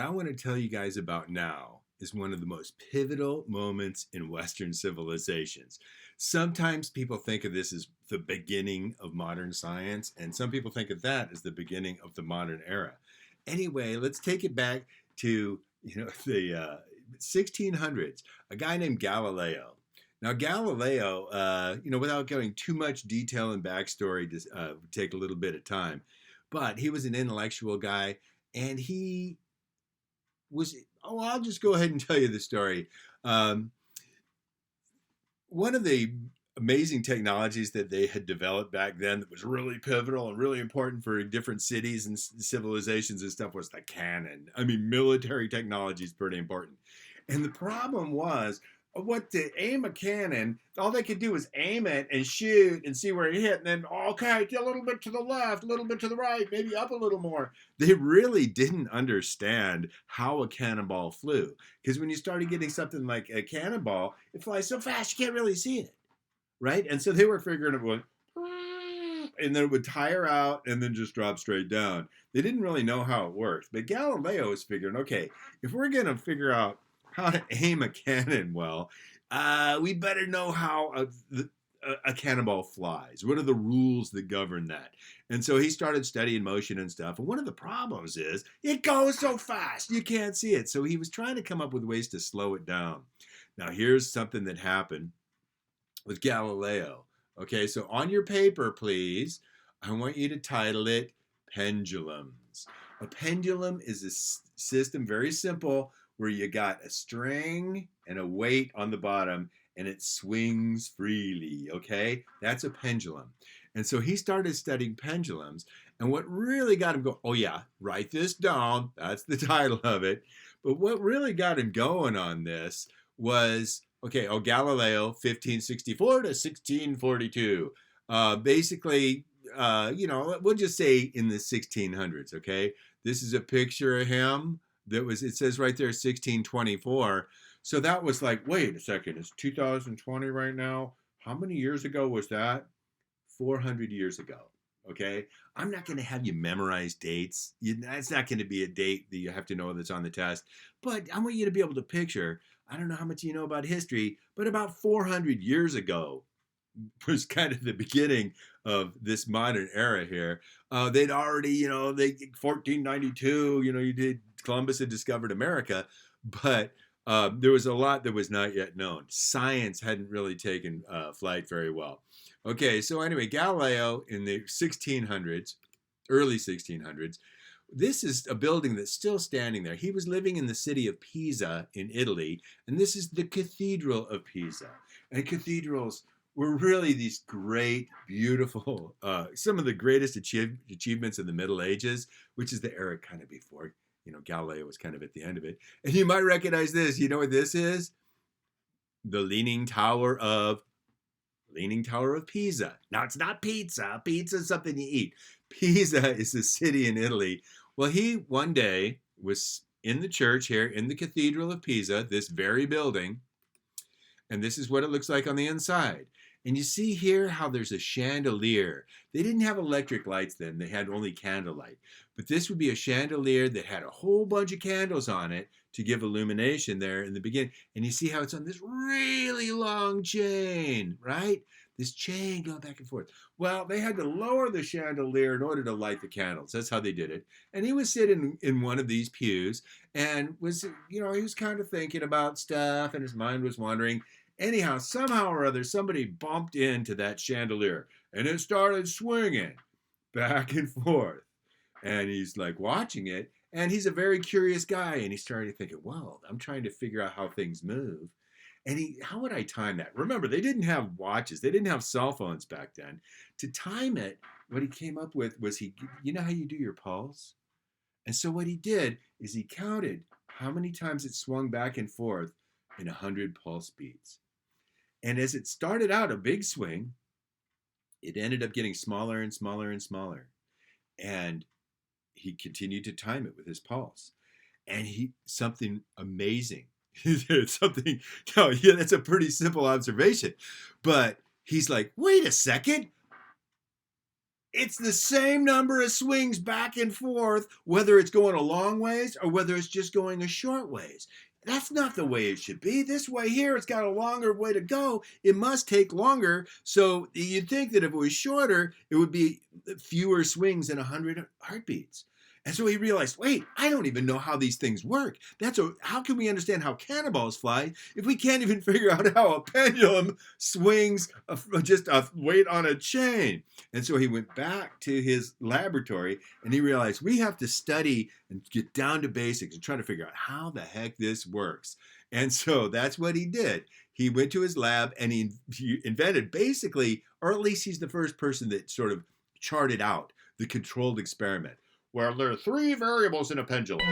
I want to tell you guys about now is one of the most pivotal moments in Western civilizations. Sometimes people think of this as the beginning of modern science, and some people think of that as the beginning of the modern era. Anyway, let's take it back to the 1600s. A guy named Galileo. Now, Galileo, without going too much detail and backstory, to take a little bit of time, but he was an intellectual guy, and he was I'll just go ahead and tell you the story. Um, One of the amazing technologies that they had developed back then that was really pivotal and really important for different cities and civilizations and stuff was the cannon. I mean, military technology is pretty important. And the problem was what to aim a cannon, all they could do was aim it and shoot and see where it hit. And then, okay, a little bit to the left, a little bit to the right, maybe up a little more. They really didn't understand how a cannonball flew. Because when you started getting something like a cannonball, it flies so fast you can't really see it. Right? And so they were figuring it would, and then it would tire out and then just drop straight down. They didn't really know how it worked. But Galileo was figuring, okay, if we're going to figure out how to aim a cannon well, we better know how a cannonball flies. What are the rules that govern that? And so he started studying motion and stuff. And one of the problems is it goes so fast, you can't see it. So he was trying to come up with ways to slow it down. Now, here's something that happened with Galileo. Okay, so on your paper, please, I want you to title it Pendulums. A pendulum is a system, very simple, where you got a string and a weight on the bottom and it swings freely, okay? That's a pendulum. And so he started studying pendulums, and what really got him going, oh yeah, write this down, that's the title of it. But what really got him going on this was, okay, Galileo, 1564 to 1642. Basically, we'll just say in the 1600s, okay? This is a picture of him it says right there 1624. So that was like, wait a second, it's 2020 right now. How many years ago was that? 400 years ago. Okay, I'm not going to have you memorize dates. That's not going to be a date that you have to know that's on the test. But I want you to be able to picture. I don't know how much you know about history, but about 400 years ago was kind of the beginning of this modern era here. They'd already, 1492, you did Columbus had discovered America, but there was a lot that was not yet known. Science hadn't really taken flight very well. Okay, so anyway, Galileo in the 1600s, early 1600s, this is a building that's still standing there. He was living in the city of Pisa in Italy, and this is the Cathedral of Pisa. And cathedrals were really these great, beautiful, some of the greatest achievements in the Middle Ages, which is the era kind of before, Galileo was kind of at the end of it. And you might recognize this. You know what this is? The Leaning Tower of Pisa. Now, it's not pizza. Pizza is something you eat. Pisa is a city in Italy. Well, he one day was in the church here in the Cathedral of Pisa, this very building, and this is what it looks like on the inside. And you see here how there's a chandelier. They didn't have electric lights then. They had only candlelight. But this would be a chandelier that had a whole bunch of candles on it to give illumination there in the beginning. And you see how it's on this really long chain, right? This chain going back and forth. Well, they had to lower the chandelier in order to light the candles. That's how they did it. And he was sitting in one of these pews and was, he was kind of thinking about stuff and his mind was wandering. Anyhow, somehow or other, somebody bumped into that chandelier and it started swinging back and forth. And he's like watching it, and he's a very curious guy, and he's starting to think, well, I'm trying to figure out how things move. And how would I time that? Remember, they didn't have watches. They didn't have cell phones back then. To time it, what he came up with was you know how you do your pulse? And so what he did is he counted how many times it swung back and forth in 100 pulse beats. And as it started out a big swing, it ended up getting smaller and smaller and smaller. And he continued to time it with his pulse. And something amazing. Something, no, yeah, that's a pretty simple observation. But he's like, wait a second. It's the same number of swings back and forth, whether it's going a long ways or whether it's just going a short ways. That's not the way it should be. This way here, it's got a longer way to go. It must take longer. So you'd think that if it was shorter, it would be fewer swings in 100 heartbeats. And so he realized, wait, I don't even know how these things work. How can we understand how cannonballs fly if we can't even figure out how a pendulum swings just a weight on a chain? And so he went back to his laboratory and he realized we have to study and get down to basics and try to figure out how the heck this works. And so that's what he did. He went to his lab and he invented basically, or at least he's the first person that sort of charted out the controlled experiment where there are three variables in a pendulum.